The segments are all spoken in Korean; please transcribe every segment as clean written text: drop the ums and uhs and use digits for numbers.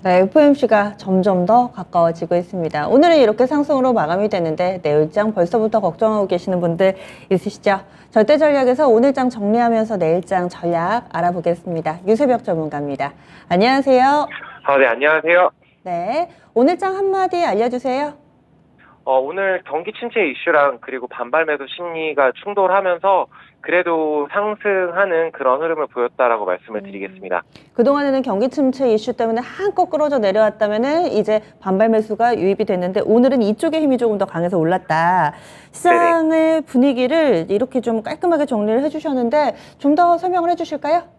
네, FOMC가 점점 더 가까워지고 있습니다. 오늘은 이렇게 상승으로 마감이 되는데 내일장 벌써부터 걱정하고 계시는 분들 있으시죠? 절대전략에서 오늘장 정리하면서 내일장 전략 알아보겠습니다. 유세벽 전문가입니다. 안녕하세요. 네, 안녕하세요. 네, 오늘장 한마디 알려주세요. 오늘 경기 침체 이슈랑 그리고 반발 매수 심리가 충돌하면서 그래도 상승하는 그런 흐름을 보였다라고 말씀을 드리겠습니다. 그동안에는 경기 침체 이슈 때문에 한껏 끌어져 내려왔다면은 이제 반발 매수가 유입이 됐는데 오늘은 이쪽의 힘이 조금 더 강해서 올랐다. 시장의 분위기를 이렇게 좀 깔끔하게 정리를 해주셨는데 좀 더 설명을 해주실까요?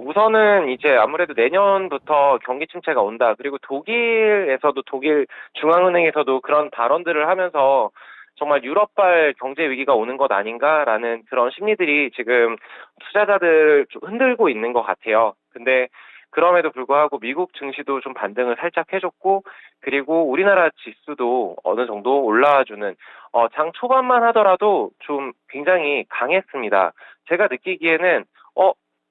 우선은 이제 아무래도 내년부터 경기 침체가 온다. 그리고 독일에서도 독일 중앙은행에서도 그런 발언들을 하면서 정말 유럽발 경제 위기가 오는 것 아닌가라는 그런 심리들이 지금 투자자들을 좀 흔들고 있는 것 같아요. 근데 그럼에도 불구하고 미국 증시도 좀 반등을 살짝 해줬고, 그리고 우리나라 지수도 어느 정도 올라와주는, 장 초반만 하더라도 좀 굉장히 강했습니다. 제가 느끼기에는,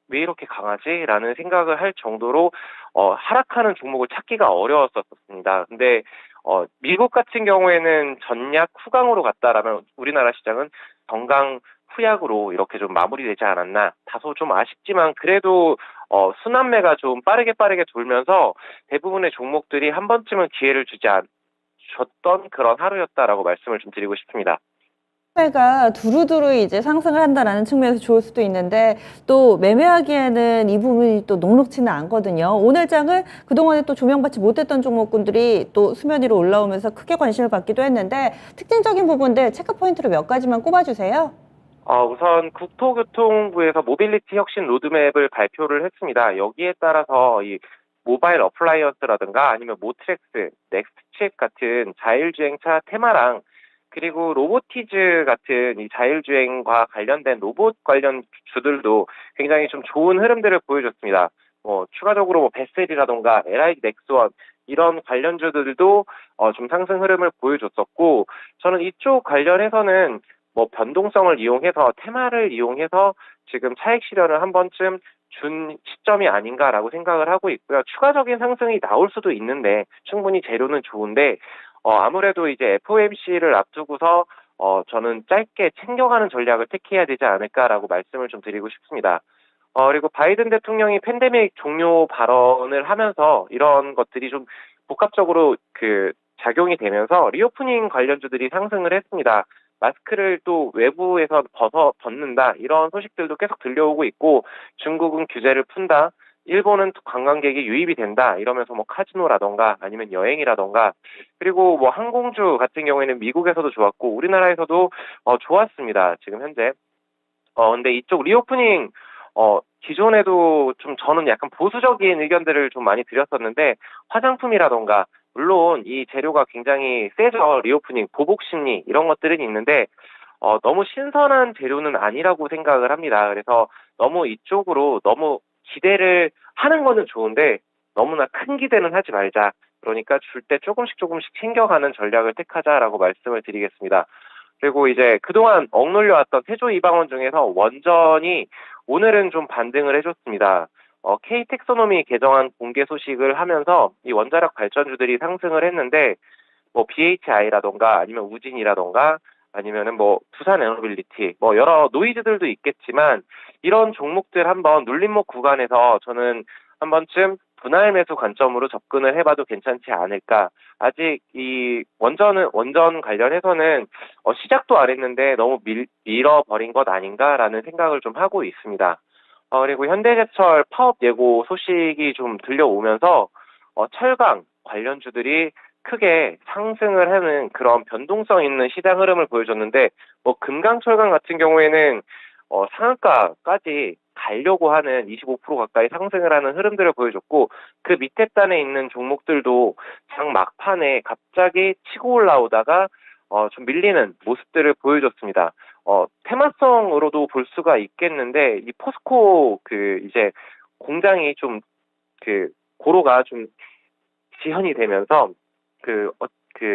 왜 이렇게 강하지? 라는 생각을 할 정도로 하락하는 종목을 찾기가 어려웠었습니다. 근데 미국 같은 경우에는 전약 후강으로 갔다라면 우리나라 시장은 정강 후약으로 이렇게 좀 마무리되지 않았나. 다소 좀 아쉽지만 그래도 순환매가 좀 빠르게 돌면서 대부분의 종목들이 한 번쯤은 기회를 줬던 그런 하루였다라고 말씀을 좀 드리고 싶습니다. 매가 두루두루 이제 상승을 한다라는 측면에서 좋을 수도 있는데 또 매매하기에는 이 부분이 또 녹록지는 않거든요. 오늘 장은 그동안에 또 조명받지 못했던 종목군들이 또 수면 위로 올라오면서 크게 관심을 받기도 했는데 특징적인 부분들 체크 포인트로 몇 가지만 꼽아주세요. 우선 국토교통부에서 모빌리티 혁신 로드맵을 발표를 했습니다. 여기에 따라서 이 모바일 어플라이언스라든가 아니면 모트렉스, 넥스트칩 같은 자율주행차 테마랑 그리고 로보티즈 같은 이 자율주행과 관련된 로봇 관련 주들도 굉장히 좀 좋은 흐름들을 보여줬습니다. 추가적으로 베셀이라던가 LIG 넥스원 이런 관련주들도 좀 상승 흐름을 보여줬었고, 저는 이쪽 관련해서는 변동성을 이용해서 테마를 이용해서 지금 차익 실현을 한 번쯤 준 시점이 아닌가라고 생각을 하고 있고요. 추가적인 상승이 나올 수도 있는데 충분히 재료는 좋은데 아무래도 이제 FOMC를 앞두고서 저는 짧게 챙겨가는 전략을 택해야 되지 않을까라고 말씀을 좀 드리고 싶습니다. 그리고 바이든 대통령이 팬데믹 종료 발언을 하면서 이런 것들이 좀 복합적으로 작용이 되면서 리오프닝 관련주들이 상승을 했습니다. 마스크를 또 외부에서 벗는다 이런 소식들도 계속 들려오고 있고, 중국은 규제를 푼다, 일본은 관광객이 유입이 된다 이러면서 카지노라던가 아니면 여행이라던가, 그리고 항공주 같은 경우에는 미국에서도 좋았고 우리나라에서도 좋았습니다. 지금 현재 근데 이쪽 리오프닝 기존에도 좀 저는 약간 보수적인 의견들을 좀 많이 드렸었는데, 화장품이라던가 물론 이 재료가 굉장히 세죠. 리오프닝 보복 심리 이런 것들은 있는데 너무 신선한 재료는 아니라고 생각을 합니다. 그래서 너무 이쪽으로 너무 기대를 하는 거는 좋은데 너무나 큰 기대는 하지 말자. 그러니까 줄 때 조금씩 챙겨가는 전략을 택하자라고 말씀을 드리겠습니다. 그리고 이제 그동안 억눌려왔던 태조 이방원 중에서 원전이 오늘은 좀 반등을 해줬습니다. K 텍소노미 개정안 공개 소식을 하면서 이 원자력 발전주들이 상승을 했는데, BHI라던가 아니면 우진이라던가 아니면은 두산 에너빌리티 여러 노이즈들도 있겠지만, 이런 종목들 한번 눌림목 구간에서 저는 한 번쯤 분할 매수 관점으로 접근을 해봐도 괜찮지 않을까. 아직 이 원전 관련해서는 시작도 안 했는데 너무 밀어버린 것 아닌가라는 생각을 좀 하고 있습니다. 그리고 현대제철 파업 예고 소식이 좀 들려오면서 철강 관련주들이 크게 상승을 하는 그런 변동성 있는 시장 흐름을 보여줬는데, 금강철강 같은 경우에는 상한가까지 가려고 하는 25% 가까이 상승을 하는 흐름들을 보여줬고, 그 밑에 단에 있는 종목들도 장 막판에 갑자기 치고 올라오다가 좀 밀리는 모습들을 보여줬습니다. 테마성으로도 볼 수가 있겠는데, 이 포스코 이제 공장이 좀 고로가 좀 지연이 되면서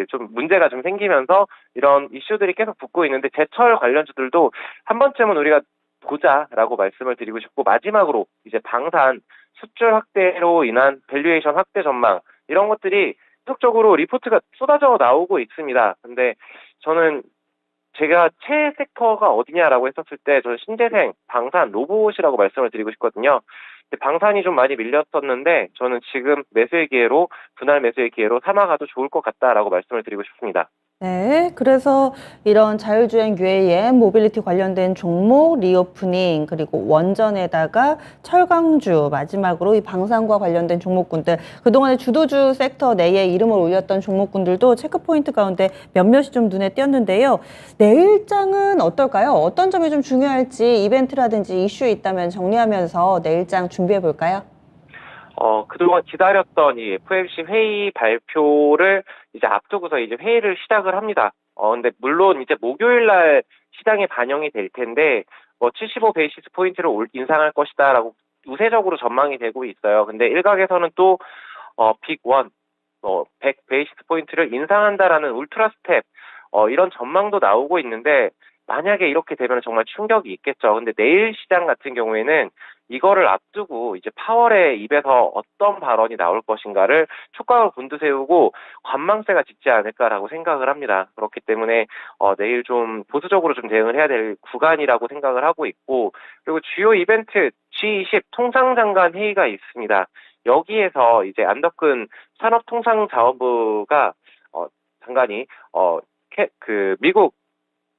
좀 문제가 좀 생기면서 이런 이슈들이 계속 붙고 있는데, 제철 관련주들도 한 번쯤은 우리가 보자라고 말씀을 드리고 싶고, 마지막으로 이제 방산 수출 확대로 인한 밸류에이션 확대 전망 이런 것들이 계속적으로 리포트가 쏟아져 나오고 있습니다. 근데 저는 제가 최애 섹터가 어디냐라고 했었을 때 저는 신재생, 방산, 로봇이라고 말씀을 드리고 싶거든요. 근데 방산이 좀 많이 밀렸었는데 저는 지금 매수의 기회로 분할 매수의 기회로 삼아가도 좋을 것 같다라고 말씀을 드리고 싶습니다. 네, 그래서 이런 자율주행 UAM, 모빌리티 관련된 종목, 리오프닝, 그리고 원전에다가 철강주, 마지막으로 이 방산과 관련된 종목군들, 그동안에 주도주 섹터 내에 이름을 올렸던 종목군들도 체크포인트 가운데 몇몇이 좀 눈에 띄었는데요. 내일장은 어떨까요? 어떤 점이 좀 중요할지 이벤트라든지 이슈 있다면 정리하면서 내일장 준비해 볼까요? 그동안 기다렸던 이 FOMC 회의 발표를 이제 앞두고서 이제 회의를 시작을 합니다. 근데 물론 이제 목요일 날 시장에 반영이 될 텐데, 75 베이시스 포인트를 인상할 것이다라고 우세적으로 전망이 되고 있어요. 근데 일각에서는 또, 빅 원, 100 베이시스 포인트를 인상한다라는 울트라 스텝, 이런 전망도 나오고 있는데, 만약에 이렇게 되면 정말 충격이 있겠죠. 근데 내일 시장 같은 경우에는 이거를 앞두고 이제 파월의 입에서 어떤 발언이 나올 것인가를 촉각을 곤두세우고 관망세가 짙지 않을까라고 생각을 합니다. 그렇기 때문에 내일 좀 보수적으로 좀 대응을 해야 될 구간이라고 생각을 하고 있고, 그리고 주요 이벤트 G20 통상장관 회의가 있습니다. 여기에서 이제 안덕근 산업통상자원부가 장관이 미국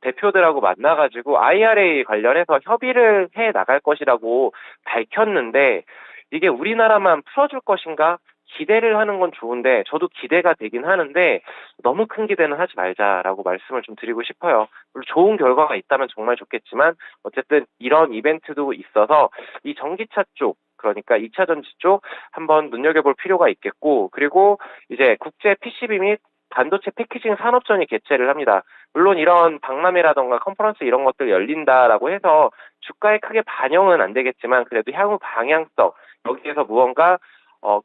대표들하고 만나가지고 IRA 관련해서 협의를 해 나갈 것이라고 밝혔는데, 이게 우리나라만 풀어줄 것인가 기대를 하는 건 좋은데, 저도 기대가 되긴 하는데 너무 큰 기대는 하지 말자라고 말씀을 좀 드리고 싶어요. 물론 좋은 결과가 있다면 정말 좋겠지만 어쨌든 이런 이벤트도 있어서 이 전기차 쪽, 그러니까 2차 전지 쪽 한번 눈여겨볼 필요가 있겠고, 그리고 이제 국제 PCB 및 반도체 패키징 산업전이 개최를 합니다. 물론 이런 박람회라던가 컨퍼런스 이런 것들 열린다라고 해서 주가에 크게 반영은 안 되겠지만 그래도 향후 방향성, 여기에서 무언가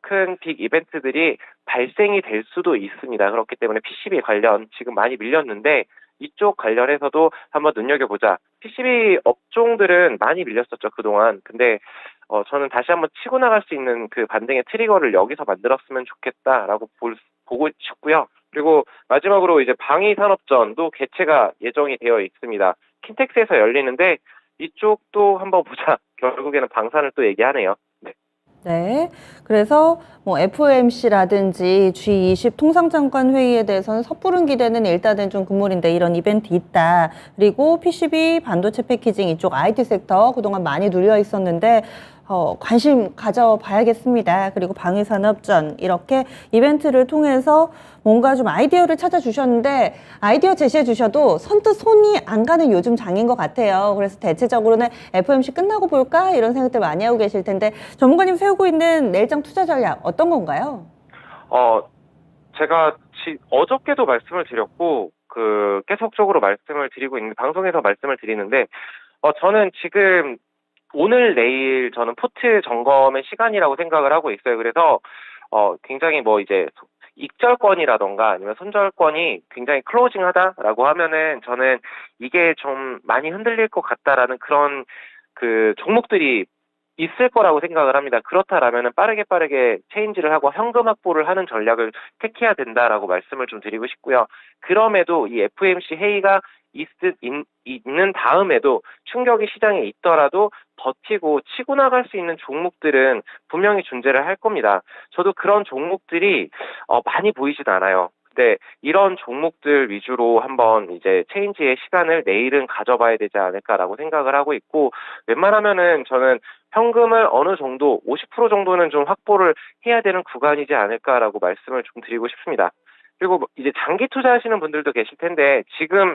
큰 빅 이벤트들이 발생이 될 수도 있습니다. 그렇기 때문에 PCB 관련 지금 많이 밀렸는데 이쪽 관련해서도 한번 눈여겨보자. PCB 업종들은 많이 밀렸었죠, 그동안. 근데 저는 다시 한번 치고 나갈 수 있는 그 반등의 트리거를 여기서 만들었으면 좋겠다라고 보고 싶고요. 그리고 마지막으로 이제 방위산업전도 개최가 예정이 되어 있습니다. 킨텍스에서 열리는데 이쪽도 한번 보자. 결국에는 방산을 또 얘기하네요. 네. 네. 그래서 뭐 FOMC라든지 G20 통상장관 회의에 대해서는 섣부른 기대는 일단은 좀 금물인데 이런 이벤트 있다. 그리고 PCB, 반도체 패키징 이쪽 IT 섹터 그동안 많이 눌려 있었는데 관심 가져봐야겠습니다. 그리고 방위산업전 이렇게 이벤트를 통해서 뭔가 좀 아이디어를 찾아주셨는데 아이디어 제시해 주셔도 선뜻 손이 안 가는 요즘 장인 것 같아요. 그래서 대체적으로는 FOMC 끝나고 볼까 이런 생각들 많이 하고 계실 텐데 전문가님 세우고 있는 내일장 투자 전략 어떤 건가요? 제가 어저께도 말씀을 드렸고 계속적으로 말씀을 드리고 있는 방송에서 말씀을 드리는데 저는 지금 오늘 내일 저는 포트 점검의 시간이라고 생각을 하고 있어요. 그래서 굉장히 이제 익절권이라던가 아니면 손절권이 굉장히 클로징하다라고 하면은 저는 이게 좀 많이 흔들릴 것 같다라는 그런 그 종목들이 있을 거라고 생각을 합니다. 그렇다라면은 빠르게 체인지를 하고 현금 확보를 하는 전략을 택해야 된다라고 말씀을 좀 드리고 싶고요. 그럼에도 이 FOMC 회의가 있는 다음에도 충격이 시장에 있더라도 버티고 치고 나갈 수 있는 종목들은 분명히 존재를 할 겁니다. 저도 그런 종목들이 많이 보이진 않아요. 근데 이런 종목들 위주로 한번 이제 체인지의 시간을 내일은 가져봐야 되지 않을까라고 생각을 하고 있고, 웬만하면은 저는 현금을 어느 정도 50% 정도는 좀 확보를 해야 되는 구간이지 않을까라고 말씀을 좀 드리고 싶습니다. 그리고 이제 장기 투자하시는 분들도 계실 텐데 지금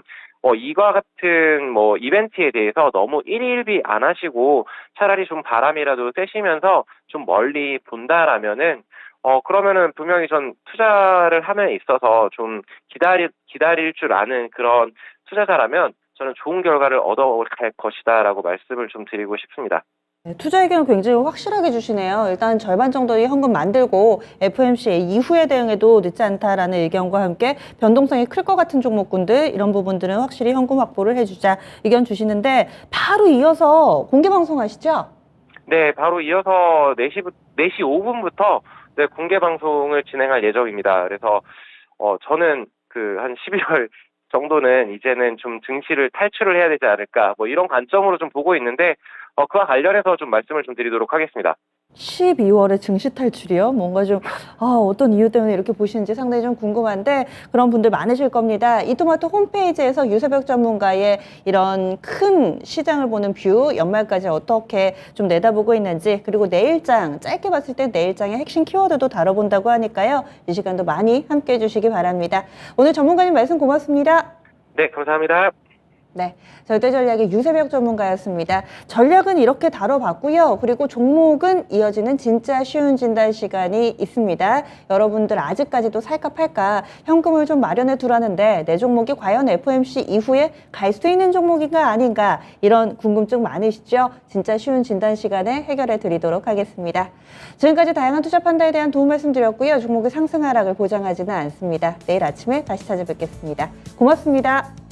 이와 같은 이벤트에 대해서 너무 일일비 안 하시고 차라리 좀 바람이라도 쐬시면서 좀 멀리 본다라면은 그러면은 분명히 전 투자를 함에 있어서 좀 기다릴 줄 아는 그런 투자자라면 저는 좋은 결과를 얻어갈 것이다라고 말씀을 좀 드리고 싶습니다. 네, 투자 의견을 굉장히 확실하게 주시네요. 일단 절반 정도의 현금 만들고 FOMC 이후에 대응해도 늦지 않다라는 의견과 함께 변동성이 클 것 같은 종목군들 이런 부분들은 확실히 현금 확보를 해주자 의견 주시는데 바로 이어서 공개 방송하시죠? 네, 바로 이어서 4시 5분부터 네, 공개 방송을 진행할 예정입니다. 그래서 저는 한 11월 정도는 이제는 좀 증시를 탈출을 해야 되지 않을까, 뭐 이런 관점으로 좀 보고 있는데, 그와 관련해서 좀 말씀을 좀 드리도록 하겠습니다. 12월에 증시 탈출이요? 뭔가 좀, 어떤 이유 때문에 이렇게 보시는지 상당히 좀 궁금한데, 그런 분들 많으실 겁니다. 이토마토 홈페이지에서 유세벽 전문가의 이런 큰 시장을 보는 뷰, 연말까지 어떻게 좀 내다보고 있는지, 그리고 내일장, 짧게 봤을 때 내일장의 핵심 키워드도 다뤄본다고 하니까요. 이 시간도 많이 함께 해주시기 바랍니다. 오늘 전문가님 말씀 고맙습니다. 네, 감사합니다. 네, 절대전략의 유세벽 전문가였습니다. 전략은 이렇게 다뤄봤고요. 그리고 종목은 이어지는 진짜 쉬운 진단 시간이 있습니다. 여러분들 아직까지도 살까 팔까 현금을 좀 마련해 두라는데 내 종목이 과연 FOMC 이후에 갈 수 있는 종목인가 아닌가 이런 궁금증 많으시죠? 진짜 쉬운 진단 시간에 해결해 드리도록 하겠습니다. 지금까지 다양한 투자 판단에 대한 도움 말씀드렸고요. 종목의 상승 하락을 보장하지는 않습니다. 내일 아침에 다시 찾아뵙겠습니다. 고맙습니다.